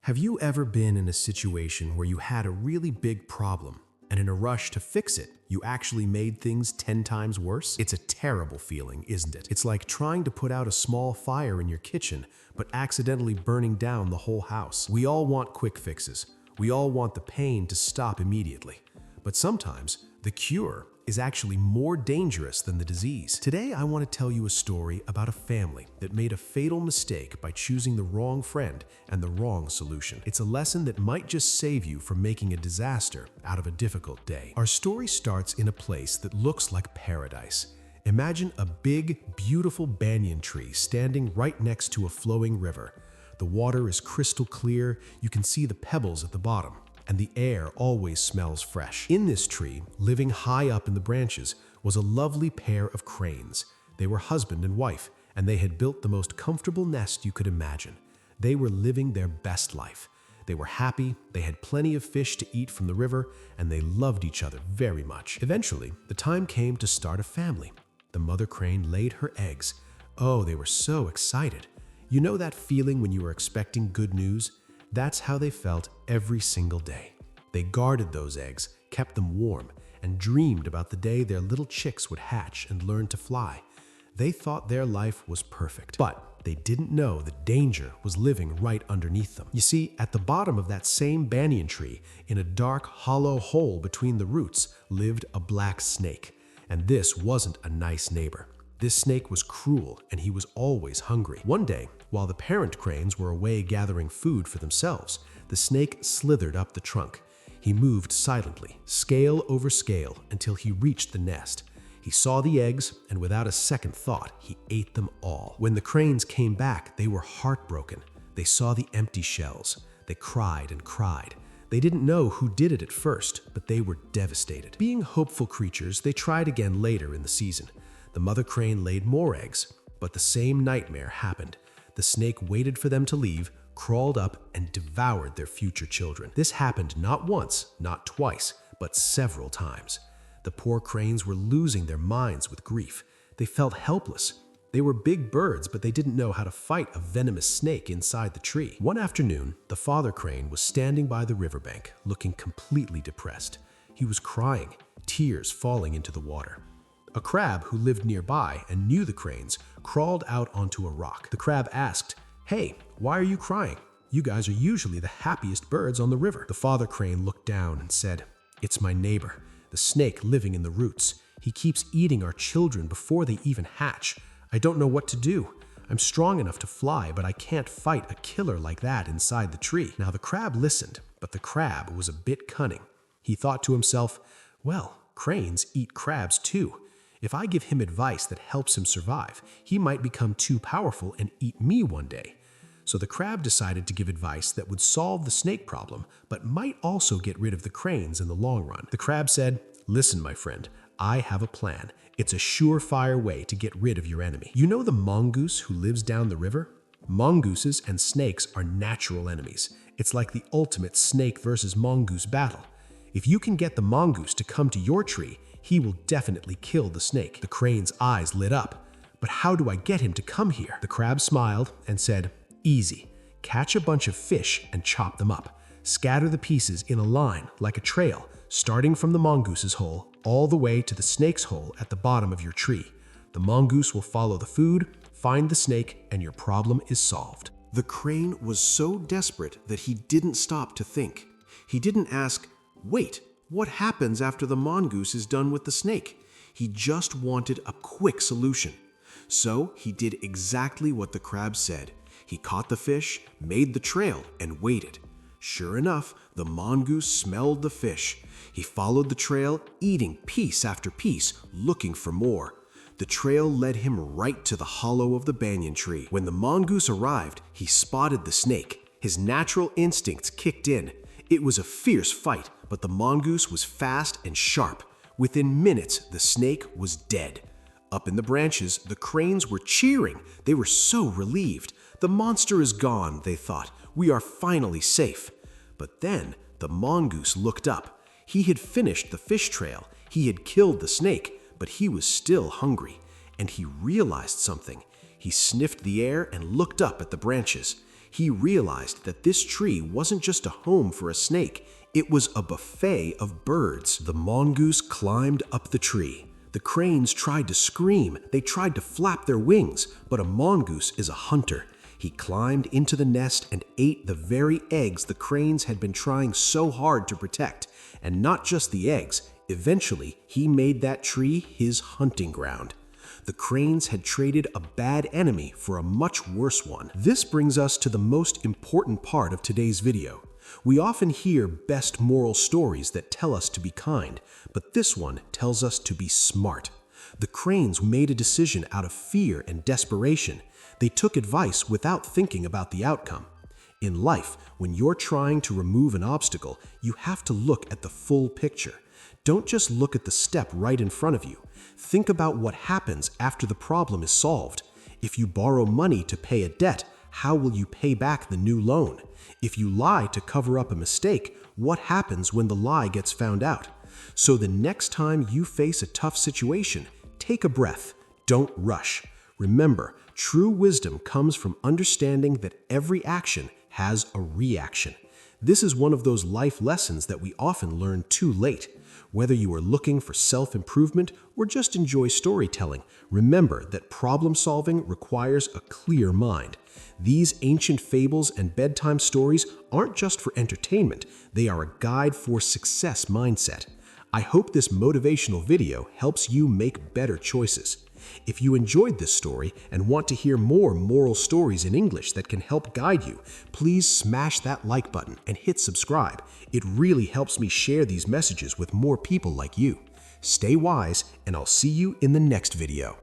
Have you ever been in a situation where you had a really big problem, and in a rush to fix it, you actually made things 10 times worse? It's a terrible feeling, isn't it? It's like trying to put out a small fire in your kitchen, but accidentally burning down the whole house. We all want quick fixes. We all want the pain to stop immediately. But sometimes, the cure is actually more dangerous than the disease. Today, I want to tell you a story about a family that made a fatal mistake by choosing the wrong friend and the wrong solution. It's a lesson that might just save you from making a disaster out of a difficult day. Our story starts in a place that looks like paradise. Imagine a big, beautiful banyan tree standing right next to a flowing river. The water is crystal clear, you can see the pebbles at the bottom, and the air always smells fresh. In this tree, living high up in the branches, was a lovely pair of cranes. They were husband and wife, and they had built the most comfortable nest you could imagine. They were living their best life. They were happy, they had plenty of fish to eat from the river, and they loved each other very much. Eventually, the time came to start a family. The mother crane laid her eggs. Oh, they were so excited. You know that feeling when you are expecting good news? That's how they felt every single day. They guarded those eggs, kept them warm, and dreamed about the day their little chicks would hatch and learn to fly. They thought their life was perfect, but they didn't know that danger was living right underneath them. You see, at the bottom of that same banyan tree, in a dark, hollow hole between the roots, lived a black snake. And this wasn't a nice neighbor. This snake was cruel, and he was always hungry. One day, while the parent cranes were away gathering food for themselves, the snake slithered up the trunk. He moved silently, scale over scale, until he reached the nest. He saw the eggs, and without a second thought, he ate them all. When the cranes came back, they were heartbroken. They saw the empty shells. They cried and cried. They didn't know who did it at first, but they were devastated. Being hopeful creatures, they tried again later in the season. The mother crane laid more eggs, but the same nightmare happened. The snake waited for them to leave, crawled up, and devoured their future children. This happened not once, not twice, but several times. The poor cranes were losing their minds with grief. They felt helpless. They were big birds, but they didn't know how to fight a venomous snake inside the tree. One afternoon, the father crane was standing by the riverbank, looking completely depressed. He was crying, tears falling into the water. A crab who lived nearby and knew the cranes crawled out onto a rock. The crab asked, "Hey, why are you crying? You guys are usually the happiest birds on the river." The father crane looked down and said, "It's my neighbor, the snake living in the roots. He keeps eating our children before they even hatch. I don't know what to do. I'm strong enough to fly, but I can't fight a killer like that inside the tree." Now the crab listened, but the crab was a bit cunning. He thought to himself, "Well, cranes eat crabs too. If I give him advice that helps him survive, he might become too powerful and eat me one day." So the crab decided to give advice that would solve the snake problem, but might also get rid of the cranes in the long run. The crab said, "Listen, my friend, I have a plan. It's a surefire way to get rid of your enemy. You know the mongoose who lives down the river? Mongooses and snakes are natural enemies. It's like the ultimate snake versus mongoose battle. If you can get the mongoose to come to your tree, he will definitely kill the snake." The crane's eyes lit up. "But how do I get him to come here?" The crab smiled and said, "Easy. Catch a bunch of fish and chop them up. Scatter the pieces in a line, like a trail, starting from the mongoose's hole all the way to the snake's hole at the bottom of your tree. The mongoose will follow the food, find the snake, and your problem is solved." The crane was so desperate that he didn't stop to think. He didn't ask, "Wait, what happens after the mongoose is done with the snake?" He just wanted a quick solution. So he did exactly what the crab said. He caught the fish, made the trail, and waited. Sure enough, the mongoose smelled the fish. He followed the trail, eating piece after piece, looking for more. The trail led him right to the hollow of the banyan tree. When the mongoose arrived, he spotted the snake. His natural instincts kicked in. It was a fierce fight, but the mongoose was fast and sharp. Within minutes, the snake was dead. Up in the branches, the cranes were cheering. They were so relieved. The monster is gone, they thought. We are finally safe. But then, the mongoose looked up. He had finished the fish trail. He had killed the snake, but he was still hungry. And he realized something. He sniffed the air and looked up at the branches. He realized that this tree wasn't just a home for a snake, it was a buffet of birds. The mongoose climbed up the tree. The cranes tried to scream, they tried to flap their wings, but a mongoose is a hunter. He climbed into the nest and ate the very eggs the cranes had been trying so hard to protect. And not just the eggs, eventually he made that tree his hunting ground. The cranes had traded a bad enemy for a much worse one. This brings us to the most important part of today's video. We often hear best moral stories that tell us to be kind, but this one tells us to be smart. The cranes made a decision out of fear and desperation. They took advice without thinking about the outcome. In life, when you're trying to remove an obstacle, you have to look at the full picture. Don't just look at the step right in front of you. Think about what happens after the problem is solved. If you borrow money to pay a debt, how will you pay back the new loan? If you lie to cover up a mistake, what happens when the lie gets found out? So the next time you face a tough situation, take a breath. Don't rush. Remember, true wisdom comes from understanding that every action has a reaction. This is one of those life lessons that we often learn too late. Whether you are looking for self-improvement or just enjoy storytelling, remember that problem-solving requires a clear mind. These ancient fables and bedtime stories aren't just for entertainment, they are a guide for success mindset. I hope this motivational video helps you make better choices. If you enjoyed this story and want to hear more moral stories in English that can help guide you, please smash that like button and hit subscribe. It really helps me share these messages with more people like you. Stay wise, and I'll see you in the next video.